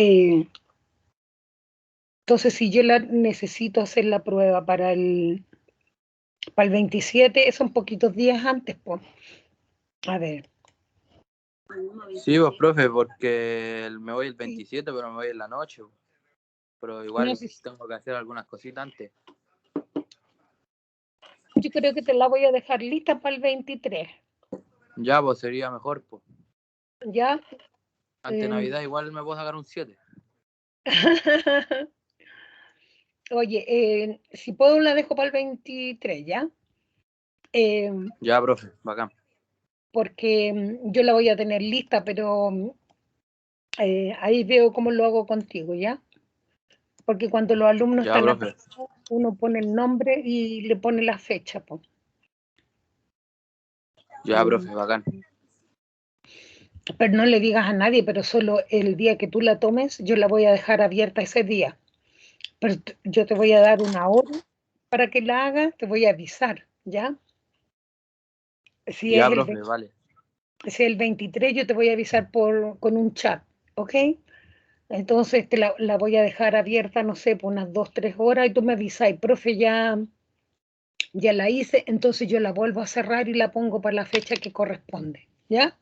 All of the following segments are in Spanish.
Eh, entonces, si yo necesito hacer la prueba para el 27, son poquitos días antes, pues. A ver. Sí, pues, profe, porque me voy el Sí. 27, pero me voy en la noche. Pero No, igual pues, tengo que hacer algunas cositas antes. yo creo que te la voy a dejar lista para el 23. Ya, pues sería mejor, pues. ¿Ya? Ante Navidad igual me puedo sacar un 7. Oye, si puedo la dejo para el 23, ¿ya? Ya, profe, bacán. Porque yo la voy a tener lista, pero ahí veo cómo lo hago contigo, ¿ya? Porque cuando los alumnos Ya, están profe. atrasados, uno pone el nombre y le pone la fecha, pues. Ya, profe, bacán. Pero no le digas a nadie, pero solo el día que tú la tomes, yo la voy a dejar abierta ese día. Pero yo te voy a dar una hora para que la hagas, te voy a avisar, ¿ya? Si Ya, es profe, vale. si es el 23, yo te voy a avisar con un chat, ¿ok? Entonces la voy a dejar abierta, no sé, por unas 2, 3 horas y tú me avisas, profe, ya la hice, entonces yo la vuelvo a cerrar y la pongo para la fecha que corresponde, ¿ya?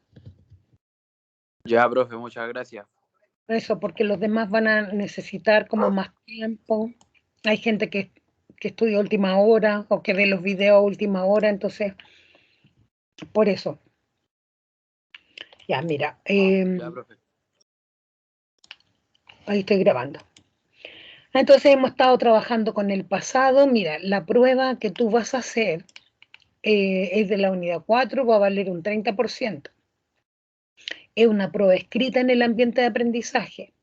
Ya, profe, muchas gracias. Eso, porque los demás van a necesitar como más tiempo. Hay gente que estudia a última hora o que ve los videos a última hora, entonces, por eso. Ya, mira, Ya, profe. ahí estoy grabando. Entonces hemos estado trabajando con el pasado. Mira, la prueba que tú vas a hacer es de la unidad 4, va a valer un 30%. Es una prueba escrita en el ambiente de aprendizaje.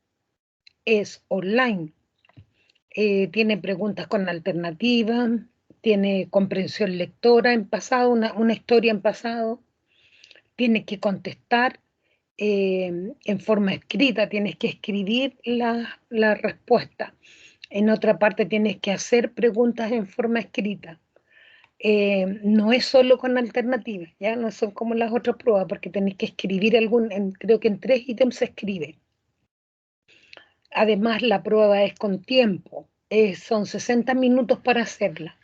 Es online. Tiene preguntas con alternativas, tiene comprensión lectora en pasado, una historia en pasado. Tienes que contestar en forma escrita, tienes que escribir la respuesta. En otra parte tienes que hacer preguntas en forma escrita. No es solo con alternativas, ¿ya? No son como las otras pruebas, porque tenéis que escribir creo que en 3 ítems se escribe. Además, la prueba es con tiempo, son 60 minutos para hacerla.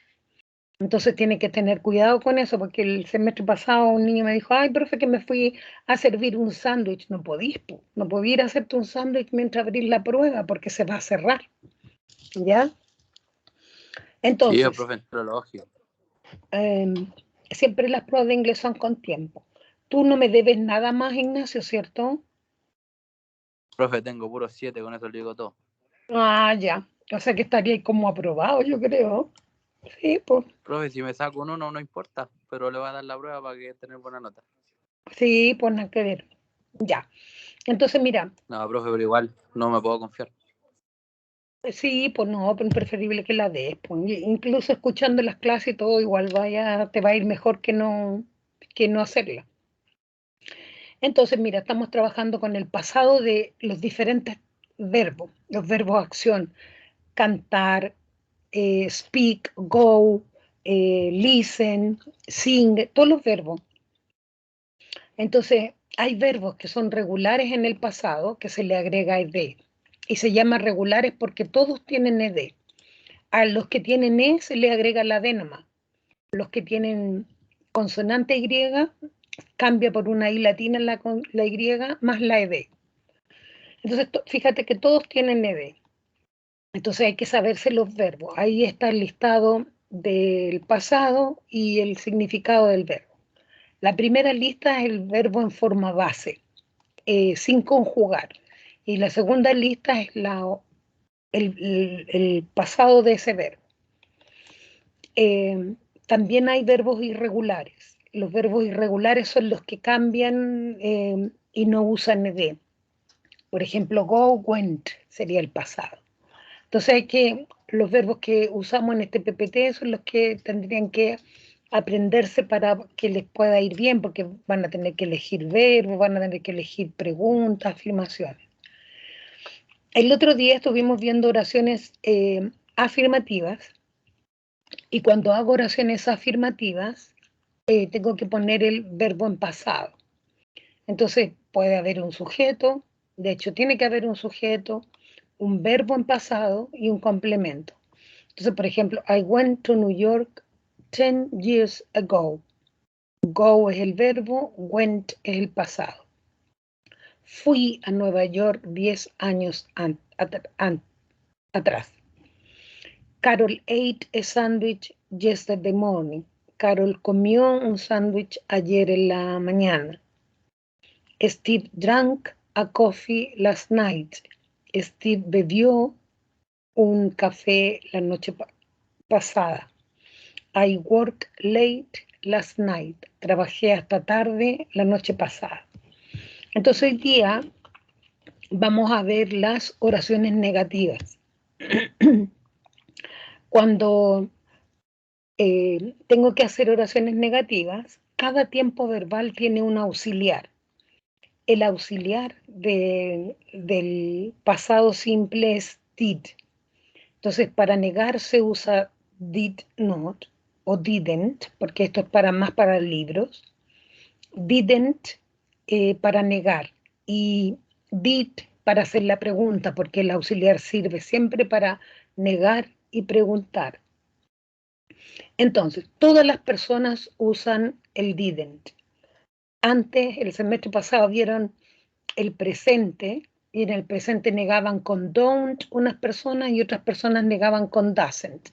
Entonces tiene que tener cuidado con eso, porque el semestre pasado un niño me dijo, ay, profe, que me fui a servir un sándwich. No podís, no podía ir a hacerte un sándwich mientras abrís la prueba, porque se va a cerrar, ¿ya? Sí, Entonces, profe, entró elogio. siempre las pruebas de inglés son con tiempo. Tú no me debes nada más, Ignacio, ¿cierto? Profe, tengo puros 7, con eso le digo todo. Ah, ya. O sea que estaría ahí como aprobado, yo creo. Sí, pues. Profe, si me saco un 1 no importa, pero le voy a dar la prueba para que tener buena nota. Sí, pues nada que ver. Ya. Entonces, mira, No, profe, pero igual no me puedo confiar. sí, pues no, pues preferible que la des. Pues. Incluso escuchando las clases y todo, igual te va a ir mejor que no hacerla. Entonces, mira, estamos trabajando con el pasado de los diferentes verbos, los verbos acción, cantar, speak, go, listen, sing, todos los verbos. Entonces, hay verbos que son regulares en el pasado, que se le agrega ed. Y se llaman regulares porque todos tienen ed. A los que tienen e se le agrega la d nomás. Los que tienen consonante y cambia por una i latina la y más la ed. Entonces, fíjate que todos tienen ed. Entonces hay que saberse los verbos. Ahí está el listado del pasado y el significado del verbo. La primera lista es el verbo en forma base, sin conjugar. Y la segunda lista es el pasado de ese verbo. También hay verbos irregulares. Los verbos irregulares son los que cambian y no usan ed. Por ejemplo, go, went sería el pasado. Entonces los verbos que usamos en este PPT son los que tendrían que aprenderse para que les pueda ir bien, porque van a tener que elegir verbos, van a tener que elegir preguntas, afirmaciones. El otro día estuvimos viendo oraciones afirmativas y cuando hago oraciones afirmativas tengo que poner el verbo en pasado. Entonces puede haber un sujeto, De hecho, tiene que haber un sujeto, un verbo en pasado y un complemento. Entonces, por ejemplo, I went to New York 10 years ago. Go es el verbo, went es el pasado. Fui a Nueva York 10 años atrás. Carol ate a sandwich yesterday morning. Carol comió un sándwich ayer en la mañana. Steve drank a coffee last night. Steve bebió un café la noche pasada. I worked late last night. Trabajé hasta tarde la noche pasada. Entonces hoy día vamos a ver las oraciones negativas. Cuando tengo que hacer oraciones negativas, cada tiempo verbal tiene un auxiliar. El auxiliar del pasado simple es did. Entonces, para negar se usa did not o didn't, porque esto es más para libros. Didn't para negar y did para hacer la pregunta, porque el auxiliar sirve siempre para negar y preguntar. Entonces, todas las personas usan el didn't. Antes, el semestre pasado, vieron el presente, y en el presente negaban con don't unas personas y otras personas negaban con doesn't.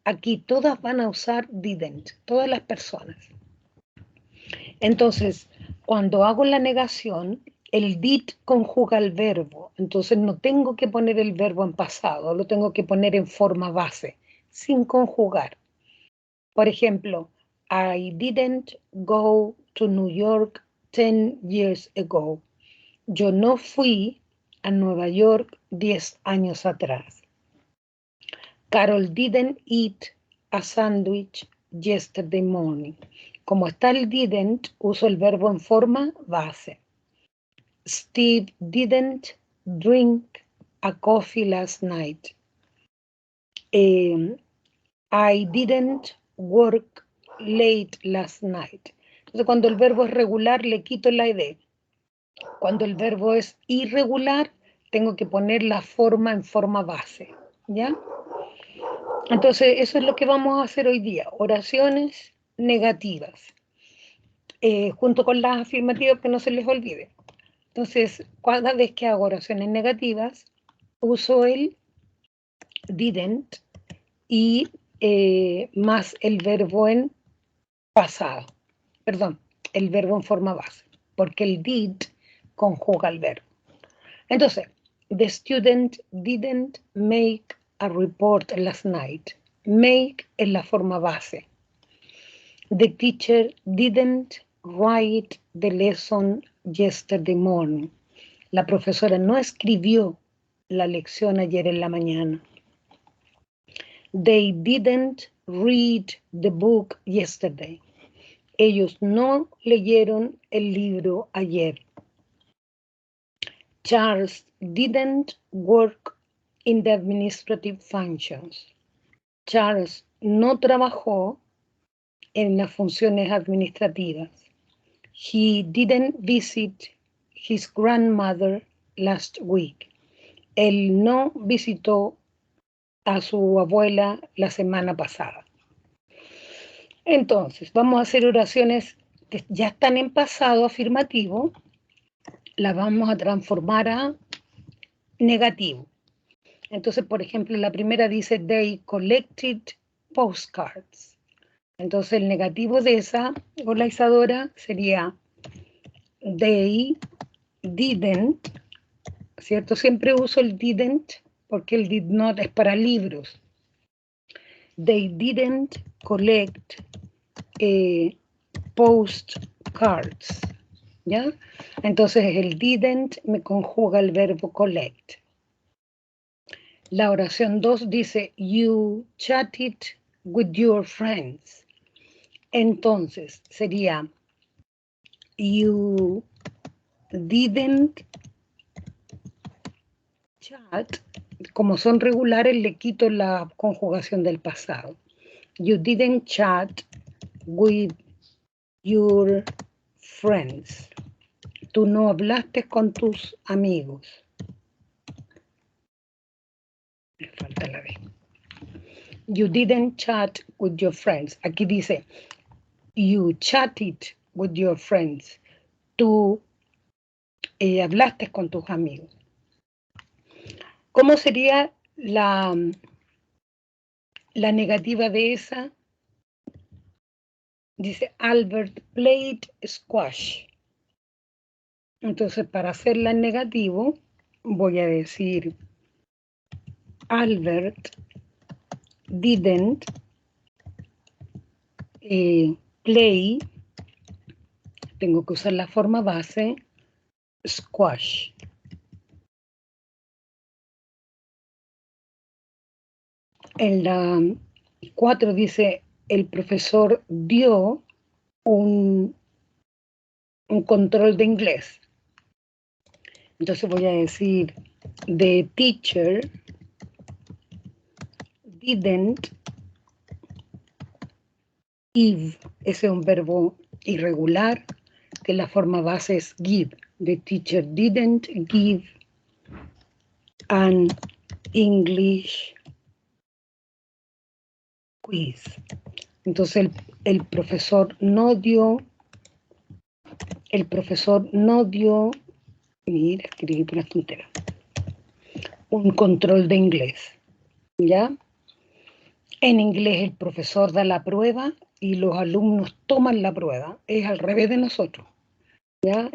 Aquí todas van a usar didn't, todas las personas. Entonces, cuando hago la negación, el did conjuga el verbo, entonces no tengo que poner el verbo en pasado, lo tengo que poner en forma base, sin conjugar. Por ejemplo, I didn't go to New York 10 years ago. Yo no fui a Nueva York 10 años atrás. Carol didn't eat a sandwich yesterday morning. Como está el didn't, uso el verbo en forma base. Steve didn't drink a coffee last night. I didn't work late last night. Entonces, cuando el verbo es regular, le quito la id. Cuando el verbo es irregular, tengo que poner la forma en forma base, ¿ya? Entonces, eso es lo que vamos a hacer hoy día, oraciones negativas, junto con las afirmativas, que no se les olvide. Entonces, cada vez que hago oraciones negativas, uso el didn't y más el verbo en pasado, perdón, el verbo en forma base, porque el did conjuga el verbo. Entonces, the student didn't make a report last night. Make es la forma base. The teacher didn't write the lesson yesterday morning. La profesora no escribió la lección ayer en la mañana. They didn't read the book yesterday. Ellos no leyeron el libro ayer. Charles didn't work in the administrative functions. Charles no trabajó en las funciones administrativas. He didn't visit his grandmother last week. Él no visitó a su abuela la semana pasada. Entonces, vamos a hacer oraciones que ya están en pasado afirmativo, las vamos a transformar a negativo. Entonces, por ejemplo, la primera dice, they collected postcards. Entonces, el negativo de esa, hola Isadora, sería, they didn't, ¿cierto? Siempre uso el didn't, porque el did not es para libros. They didn't collect postcards, ¿ya? Entonces el didn't me conjuga el verbo collect. La oración 2 dice, you chatted with your friends. Entonces sería, you didn't chat. Como son regulares, le quito la conjugación del pasado. You didn't chat with your friends. tú no hablaste con tus amigos. Me falta la B. You didn't chat with your friends. Aquí dice, you chatted with your friends. Tú hablaste con tus amigos. ¿Cómo sería la negativa de esa? Dice, Albert played squash. Entonces, para hacerla en negativo, voy a decir, Albert didn't play, tengo que usar la forma base, squash. En la 4 dice, el profesor dio un control de inglés. Entonces voy a decir, the teacher didn't give. Ese es un verbo irregular, que la forma base es give. The teacher didn't give an English quiz. Entonces el profesor no dio, mira, escribí por una tontera, un control de inglés, ¿ya? En inglés el profesor da la prueba y los alumnos toman la prueba. Es al revés de nosotros, ¿ya?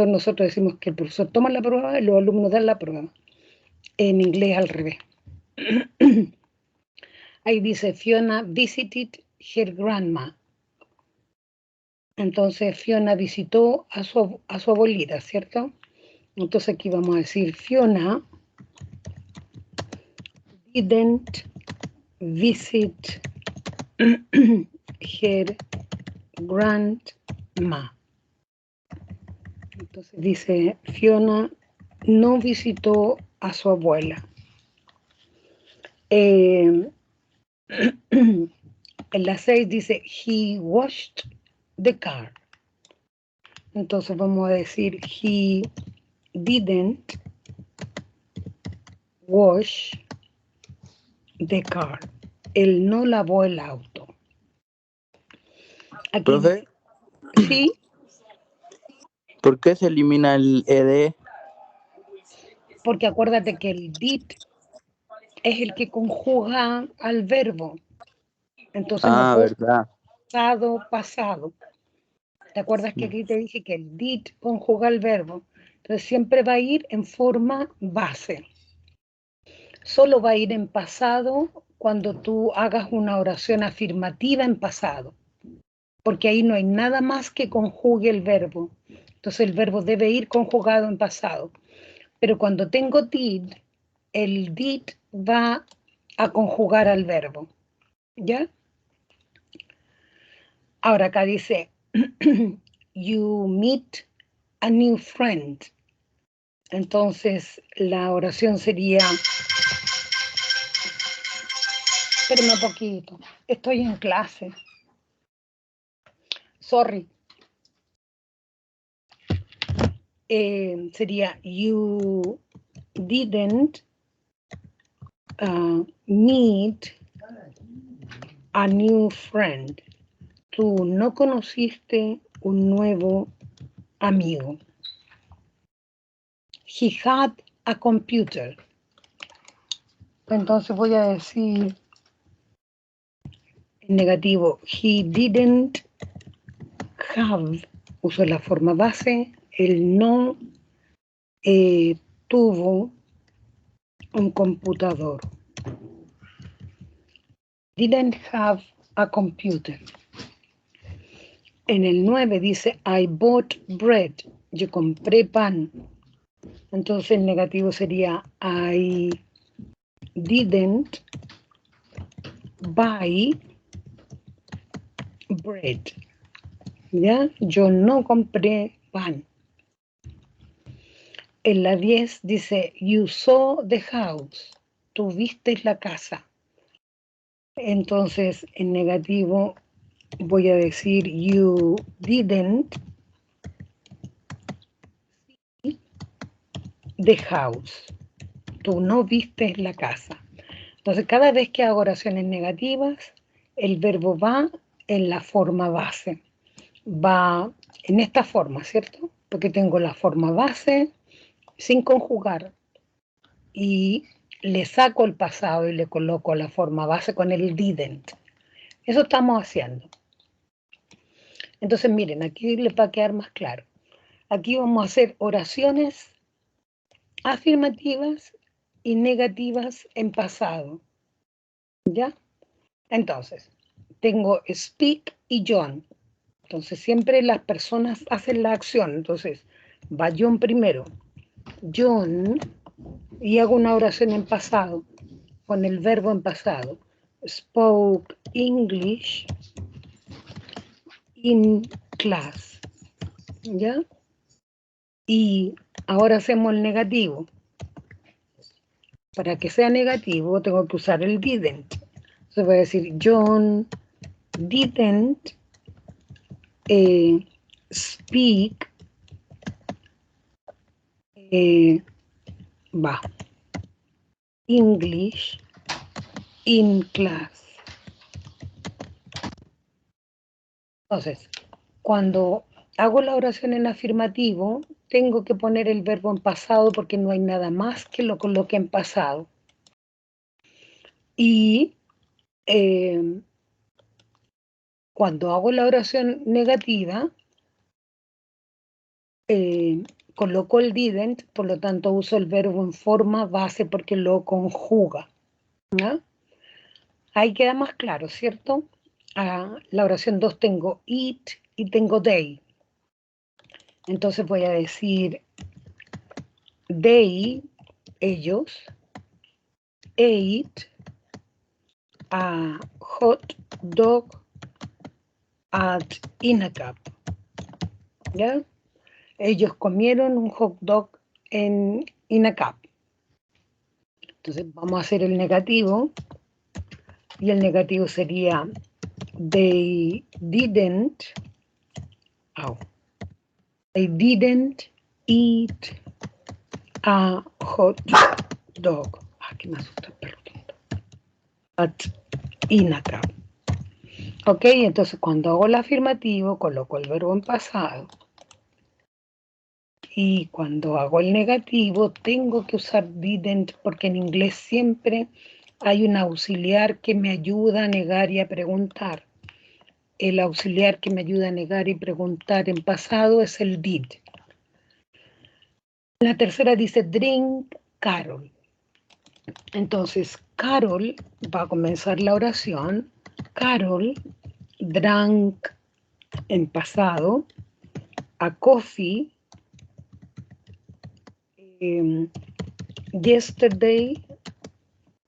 Nosotros decimos que el profesor toma la prueba y los alumnos dan la prueba. En inglés al revés. Ahí dice, Fiona visited her grandma. Entonces Fiona visitó a su abuelita, ¿cierto? Entonces aquí vamos a decir, Fiona didn't visit her grandma. Entonces dice, Fiona no visitó a su abuela. En la 6 dice, he washed the car. Entonces vamos a decir, he didn't wash the car. Él no lavó el auto. Aquí ¿Profe? dice, sí. ¿Por qué se elimina el ed? Porque acuérdate que el did es el que conjuga al verbo. Entonces no puedo verdad. pasado. ¿Te acuerdas que aquí te dije que el did conjuga el verbo? Entonces siempre va a ir en forma base. Solo va a ir en pasado cuando tú hagas una oración afirmativa en pasado, porque ahí no hay nada más que conjugue el verbo. Entonces el verbo debe ir conjugado en pasado. Pero cuando tengo did, el did va a conjugar al verbo. ¿Ya? Ahora acá dice, you meet a new friend. Entonces la oración sería, espérame un poquito, estoy en clase. Sorry. Sería, you didn't meet a new friend. Tú no conociste un nuevo amigo. He had a computer. Entonces voy a decir en negativo, he didn't have, uso la forma base, él no tuvo un computador. Didn't have a computer. En el 9 dice, I bought bread. Yo compré pan. Entonces el negativo sería, I didn't buy bread. ¿Ya? Yo no compré pan. En la 10 dice, you saw the house. Tú viste la casa. Entonces, en negativo voy a decir, you didn't the house. Tú no viste la casa. Entonces, cada vez que hago oraciones negativas, el verbo va en la forma base. Va en esta forma, ¿cierto? Porque tengo la forma base sin conjugar y le saco el pasado y le coloco la forma base con el didn't. Eso estamos haciendo. Entonces, miren, aquí les va a quedar más claro. Aquí vamos a hacer oraciones afirmativas y negativas en pasado. ¿Ya? Entonces, tengo speak y John. Entonces, siempre las personas hacen la acción. Entonces, va John primero. John, y hago una oración en pasado, con el verbo en pasado. Spoke English in class. ¿Ya? Y ahora hacemos el negativo. Para que sea negativo, tengo que usar el didn't. Entonces voy a decir, John didn't speak English in class. Entonces, cuando hago la oración en afirmativo, tengo que poner el verbo en pasado porque no hay nada más que lo coloque en pasado. Y cuando hago la oración negativa, coloco el didn't, por lo tanto uso el verbo en forma base porque lo conjuga. ¿No? Ahí queda más claro, ¿cierto? La oración 2 tengo it y tengo they. Entonces voy a decir they, ellos, ate a hot dog at INACAP. ¿Ya? Ellos comieron un hot dog en INACAP. Entonces vamos a hacer el negativo. Y el negativo sería they didn't eat a hot dog. Que me asusta el perro tonto. At INACAP. Ok, entonces cuando hago el afirmativo coloco el verbo en pasado. Y cuando hago el negativo tengo que usar didn't porque en inglés siempre hay un auxiliar que me ayuda a negar y a preguntar. El auxiliar que me ayuda a negar y preguntar en pasado es el did. La tercera dice drink Carol. Entonces, Carol va a comenzar la oración. Carol drank en pasado a coffee yesterday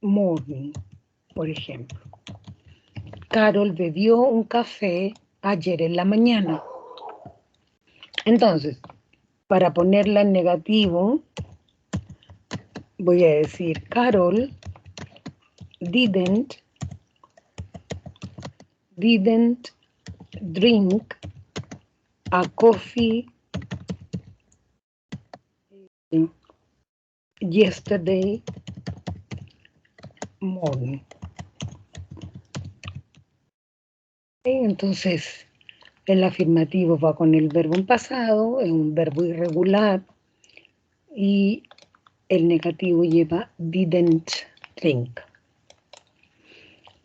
morning, por ejemplo. Carol bebió un café ayer en la mañana. Entonces, para ponerla en negativo, voy a decir Carol didn't drink a coffee yesterday morning. Entonces, el afirmativo va con el verbo en pasado, es un verbo irregular, y el negativo lleva didn't drink.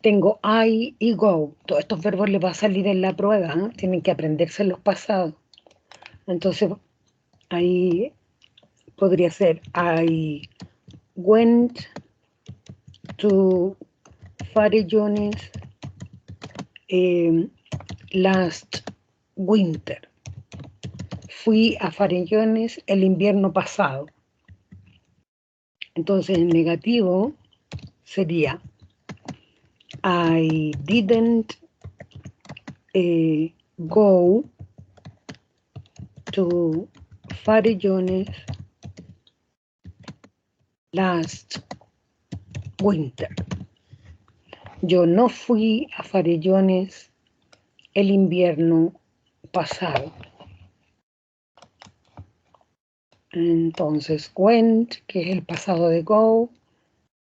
Tengo I y go. Todos estos verbos les va a salir en la prueba, ¿eh? Tienen que aprenderse los pasados. Entonces, ahí podría ser I went to Farellones last winter. Fui a Farellones el invierno pasado. Entonces, el negativo sería I didn't go to Farellones last winter. Yo no fui a Farellones el invierno pasado. Entonces, went, que es el pasado de go,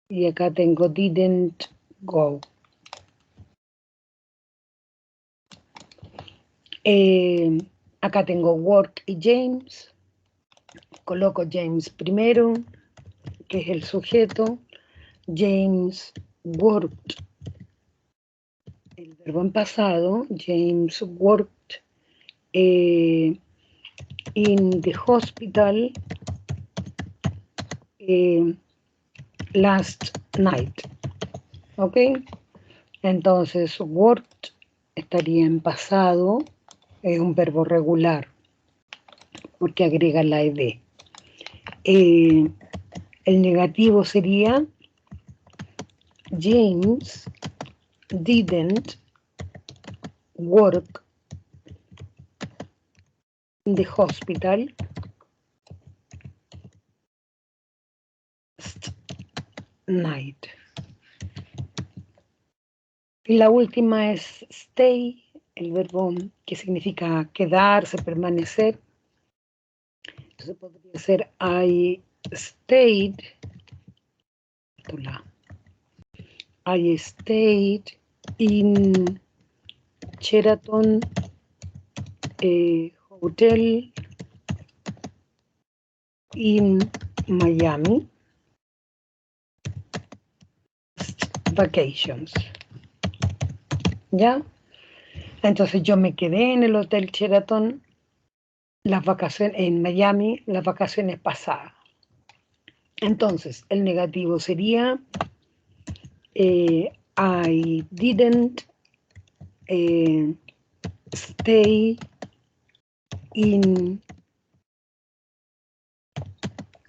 y acá tengo didn't go. Acá tengo work y James. Coloco James primero, que es el sujeto. James worked, el verbo en pasado. James worked in the hospital last night. ¿Ok? Entonces, worked estaría en pasado, es un verbo regular, porque agrega la ed. El negativo sería James didn't work in the hospital last night. Y la última es stay, el verbo que significa quedarse, permanecer. Entonces podría ser I stayed in Sheraton Hotel in Miami vacations. ¿Ya? Entonces yo me quedé en el Hotel Sheraton las vacaciones en Miami, las vacaciones pasadas. Entonces, el negativo sería I didn't stay in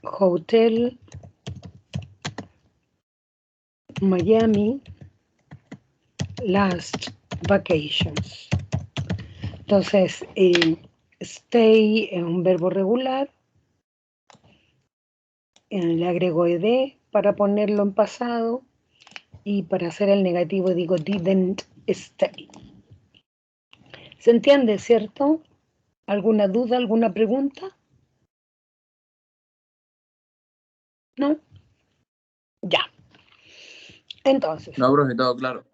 hotel Miami last vacations. Entonces, stay es un verbo regular. Le agrego ed para ponerlo en pasado. Y para hacer el negativo digo didn't stay. ¿Se entiende, cierto? ¿Alguna duda, alguna pregunta? ¿No? Ya. Entonces, No, profe, todo claro.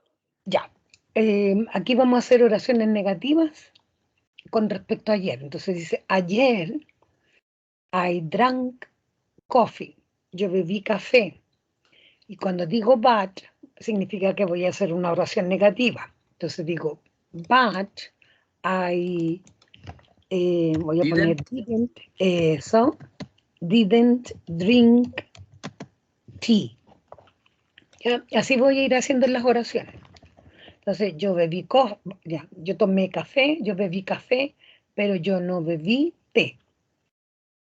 ya. Aquí vamos a hacer oraciones negativas con respecto a ayer. Entonces dice, ayer I drank coffee. Yo bebí café. Y cuando digo but, significa que voy a hacer una oración negativa. Entonces digo, but I, voy a poner didn't, eso, didn't drink tea. ¿Ya? Así voy a ir haciendo las oraciones. Entonces yo bebí, ya, yo tomé café, yo bebí café, pero yo no bebí té.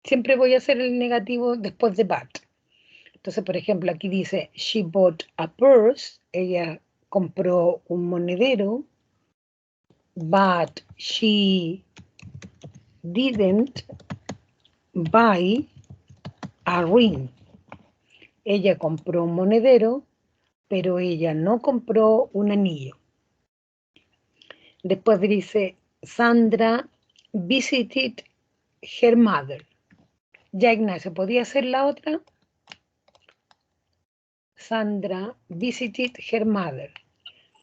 Siempre voy a hacer el negativo después de but. Entonces, por ejemplo, aquí dice, she bought a purse, ella compró un monedero, but she didn't buy a ring. Ella compró un monedero, pero ella no compró un anillo. Después dice, Sandra visited her mother. Ya, Ignacio, ¿podía ser la otra? Sandra visited her mother,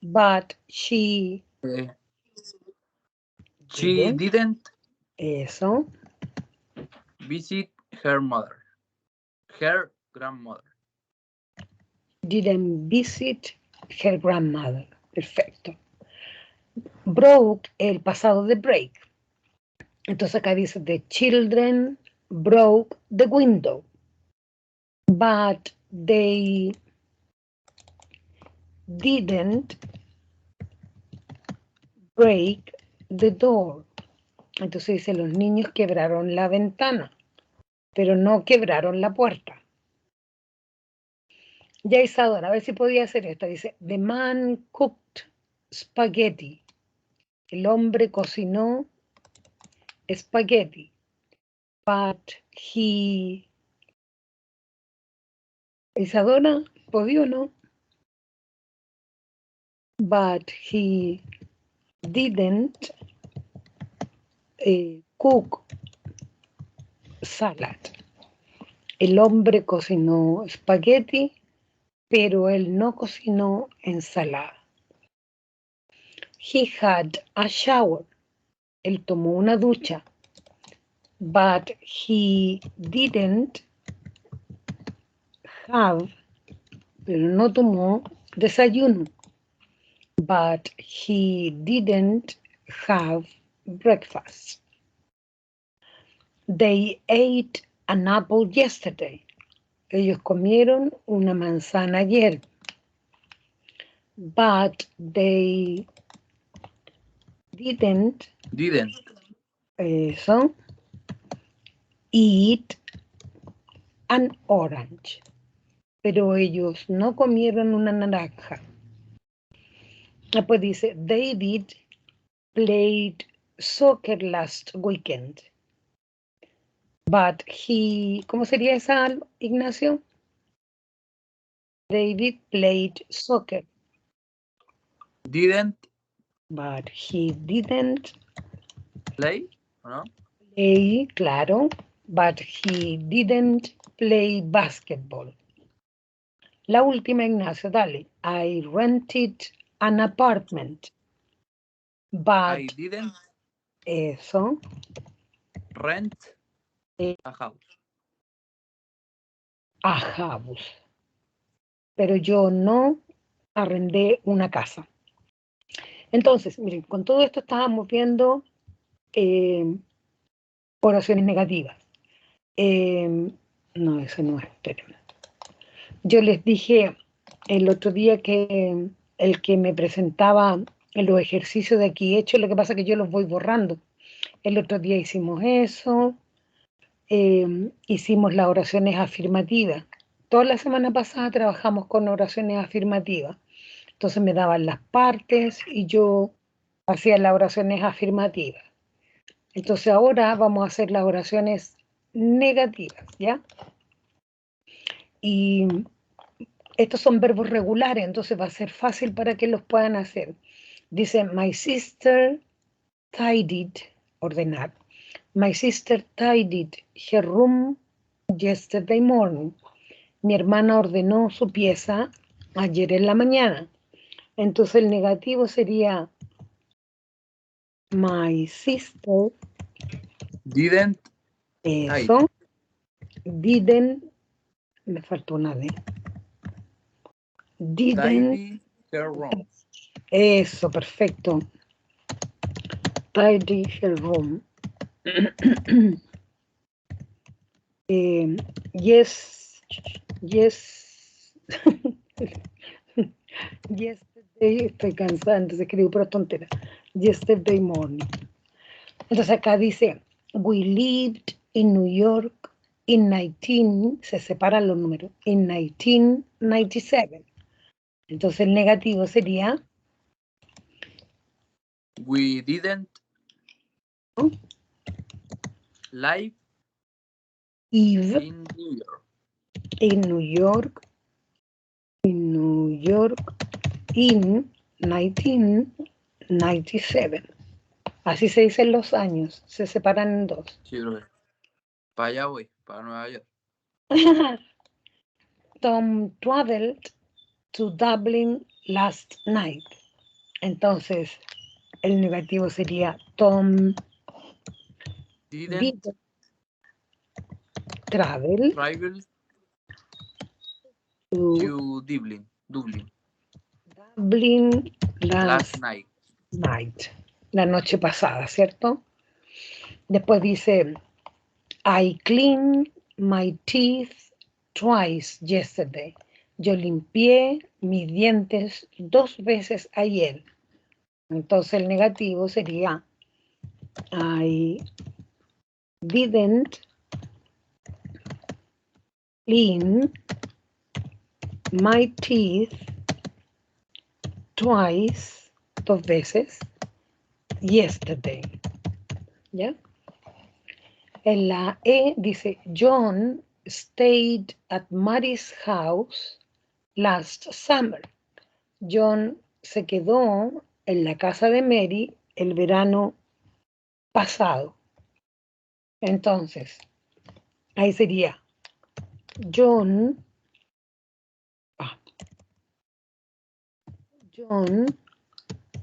but she didn't eso, visit her mother, her grandmother. didn't visit her grandmother. Perfecto. Broke, el pasado de break. Entonces acá dice, the children broke the window, but they didn't break the door. Entonces dice, los niños quebraron la ventana, pero no quebraron la puerta. Ya Isadora, a ver si podía hacer esta. Dice, the man cooked spaghetti. El hombre cocinó spaghetti, but he... Isadora, ¿podía o no? But he didn't cook salad. El hombre cocinó espagueti, pero él no cocinó ensalada. He had a shower. Él tomó una ducha. But he didn't have, pero no tomó desayuno. But he didn't have breakfast. They ate an apple yesterday. Ellos comieron una manzana ayer. But they didn't eso, eat an orange. Pero ellos no comieron una naranja. Después dice, David played soccer last weekend. But he, ¿cómo sería esa, Ignacio? David played soccer. Didn't But he didn't play, ¿no? play, claro. But he didn't play basketball. La última, Ignacio, dale. I rented an apartment. But I didn't eso. rent a house. A house. Pero yo no arrendé una casa. Entonces, miren, con todo esto estábamos viendo oraciones negativas. No, eso no es, espérenme. Yo les dije el otro día que el que me presentaba en los ejercicios de aquí hechos, lo que pasa es que yo los voy borrando. El otro día hicimos eso, hicimos las oraciones afirmativas. Toda la semana pasada trabajamos con oraciones afirmativas. Entonces me daban las partes y yo hacía las oraciones afirmativas. Entonces ahora vamos a hacer las oraciones negativas, ¿ya? Y estos son verbos regulares, entonces va a ser fácil para que los puedan hacer. Dice, my sister tidied, ordenar. My sister tidied her room yesterday morning. Mi hermana ordenó su pieza ayer en la mañana. Entonces el negativo sería my sister Didn't eso didn't, me faltó una D. Didn't tidy her room. eso, perfecto. Tidy her room. Yes, yesterday, estoy cansada, entonces escribo pura tontera. Yesterday morning. Entonces acá dice, we lived in New York in 19, se separan los números, in 1997. Entonces el negativo sería, We didn't live Eve in New York. in New York in 1997. Así se dicen los años, se separan en dos. Sí, bro. Para allá voy, para Nueva York. Tom traveled to Dublin last night. Entonces, el negativo sería Tom Didn't travel to Dublin last night. La noche pasada, ¿cierto? Después dice, I cleaned my teeth twice yesterday. Yo limpié mis dientes 2 veces ayer. Entonces el negativo sería I didn't clean my teeth twice, 2 veces, yesterday. ¿Ya? En la E dice, John stayed at Mary's house last summer. John se quedó en la casa de Mary el verano pasado. Entonces, ahí sería John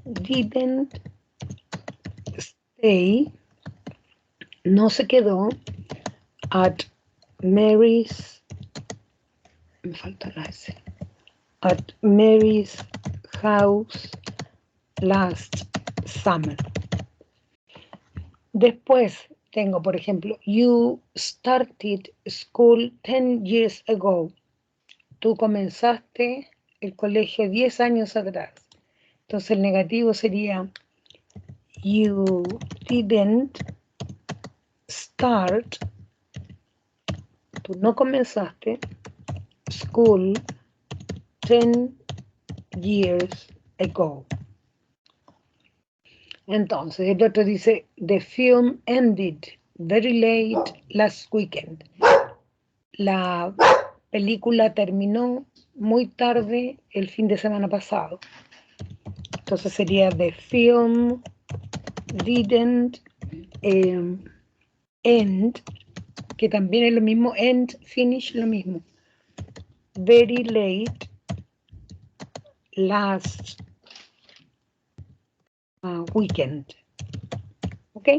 didn't stay, no se quedó at Mary's, me falta la S, at Mary's house last summer. Después tengo, por ejemplo, you started school 10 years ago. Tú comenzaste el colegio 10 años atrás. Entonces el negativo sería you didn't start, tú no comenzaste school 10 years ago. Entonces el otro dice the film ended very late last weekend. La película terminó muy tarde el fin de semana pasado. Entonces sería the film didn't end, que también es lo mismo, end, finish, lo mismo. Very late last weekend. ¿Ok?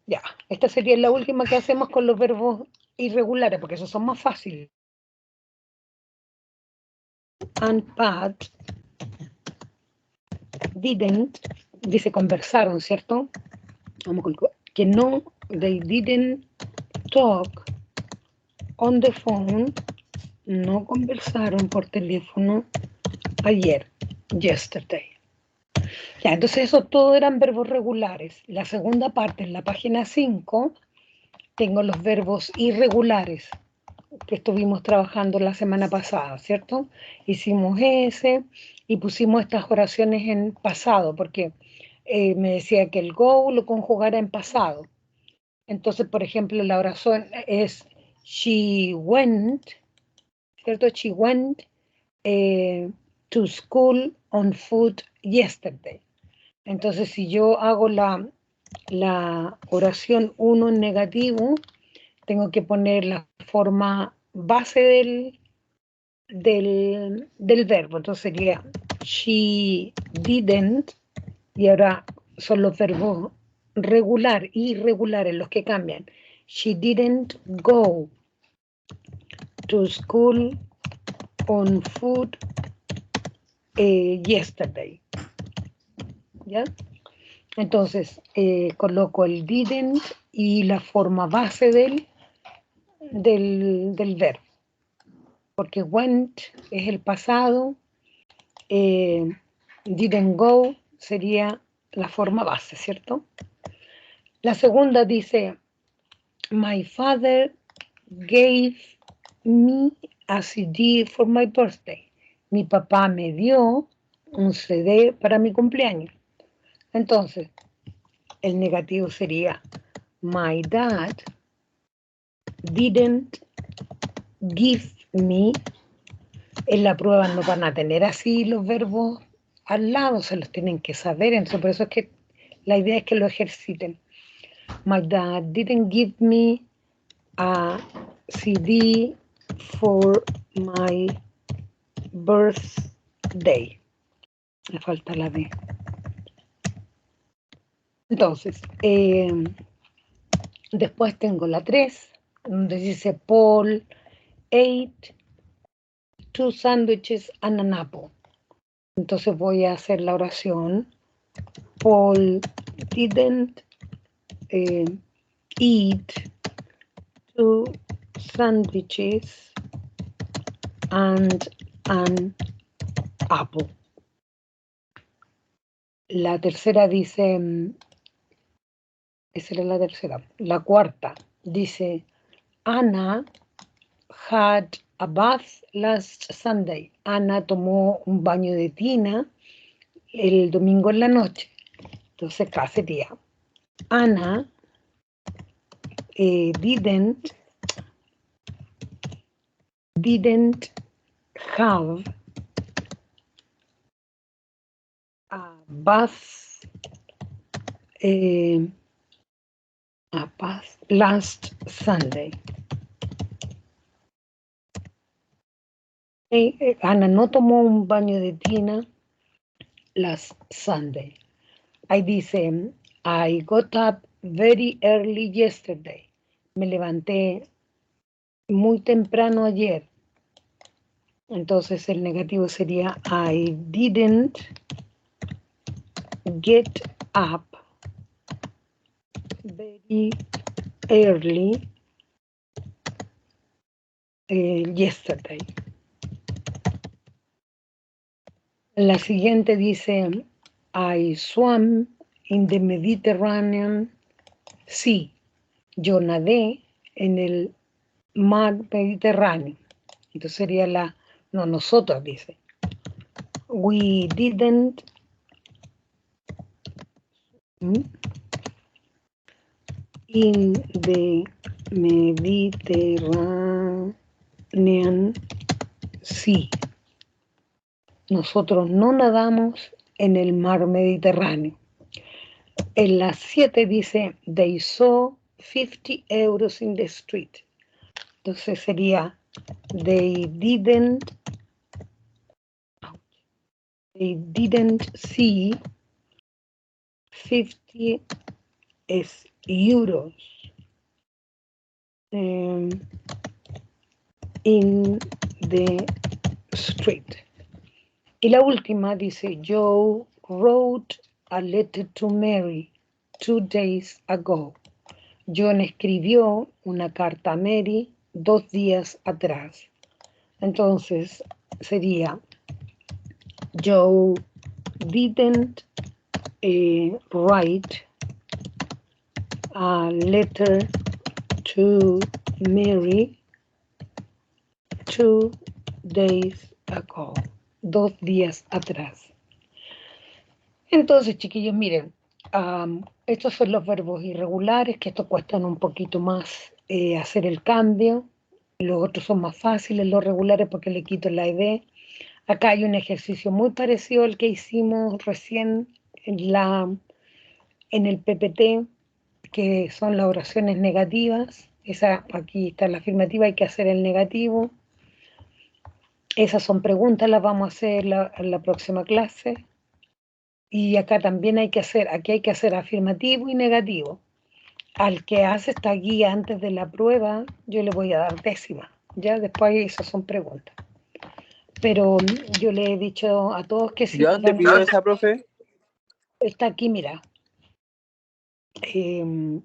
Ya, esta sería la última que hacemos con los verbos irregulares, porque esos son más fáciles. And Pat didn't, dice conversaron, ¿cierto? Vamos con que no, they didn't talk on the phone, no conversaron por teléfono ayer, yesterday. Ya, entonces eso todo eran verbos regulares. La segunda parte, en la página 5, tengo los verbos irregulares que estuvimos trabajando la semana pasada, ¿cierto? Hicimos ese y pusimos estas oraciones en pasado, porque me decía que el go lo conjugara en pasado. Entonces, por ejemplo, la oración es she went, ¿cierto? She went to school on foot yesterday. Entonces, si yo hago la oración 1 en negativo, tengo que poner la forma base del verbo. Entonces sería she didn't, y ahora son los verbos regular y irregulares los que cambian. She didn't go to school on foot yesterday. ¿Ya? Entonces coloco el didn't y la forma base del verbo, porque went es el pasado, didn't go sería la forma base, ¿cierto? La segunda dice, my father gave me a CD for my birthday. Mi papá me dio un CD para mi cumpleaños. Entonces, el negativo sería, my dad didn't give me. En la prueba no van a tener así los verbos al lado, se los tienen que saber, entonces por eso es que la idea es que lo ejerciten. My dad didn't give me a CD for my birthday. Me falta la D. Entonces, después tengo la 3, donde dice Paul ate 2 sandwiches and an apple. Entonces voy a hacer la oración. Paul didn't eat 2 sandwiches and an apple. La tercera dice, esa era la tercera. La cuarta dice, Anna had a bath last Sunday. Ana tomó un baño de tina el domingo en la noche. Entonces acá sería, Anna didn't have a bath last Sunday. Ana no tomó un baño de tina last Sunday. Ahí dice, I got up very early yesterday. Me levanté muy temprano ayer. Entonces el negativo sería I didn't get up very early yesterday. La siguiente dice I swam in the Mediterranean Sea. Yo nadé en el mar Mediterráneo. Entonces sería nosotros dice. We didn't in the Mediterranean Sea. Nosotros no nadamos en el mar Mediterráneo. En las 7 dice, they saw 50 euros in the street. Entonces sería, they didn't see 50 euros in the street. Y la última dice, Joe wrote a letter to Mary 2 days ago. John escribió una carta a Mary 2 días atrás. Entonces sería, Joe didn't write a letter to Mary 2 days ago. 2 días atrás. Entonces, chiquillos, miren, estos son los verbos irregulares, que estos cuestan un poquito más hacer el cambio. Los otros son más fáciles, los regulares, porque le quito la ed. Acá hay un ejercicio muy parecido al que hicimos recién en el PPT, que son las oraciones negativas. Aquí está la afirmativa, hay que hacer el negativo. Esas son preguntas, las vamos a hacer en la próxima clase. Y acá también aquí hay que hacer afirmativo y negativo. Al que hace esta guía antes de la prueba, yo le voy a dar décima. Ya después esas son preguntas. Pero yo le he dicho a todos que si... ¿Ya te pidió esa, profe? Está aquí, mira. Espérame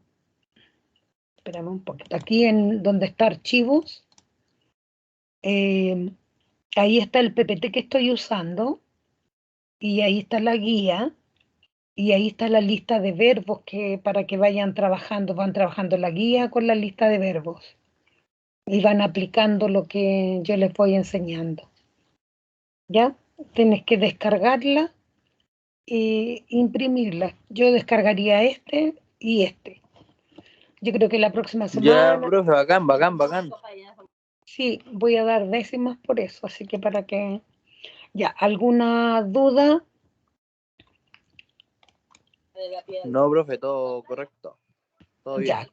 un poquito. Aquí en donde está archivos, ahí está el PPT que estoy usando y ahí está la guía y ahí está la lista de verbos para que van trabajando la guía con la lista de verbos y van aplicando lo que yo les voy enseñando. ¿Ya? Tienes que descargarla e imprimirla. Yo descargaría este y este. Yo creo que la próxima semana... Ya, profe, bacán. Sí, voy a dar décimas por eso, así que para que... Ya, ¿alguna duda? No, profe, todo correcto. Todo bien. Ya.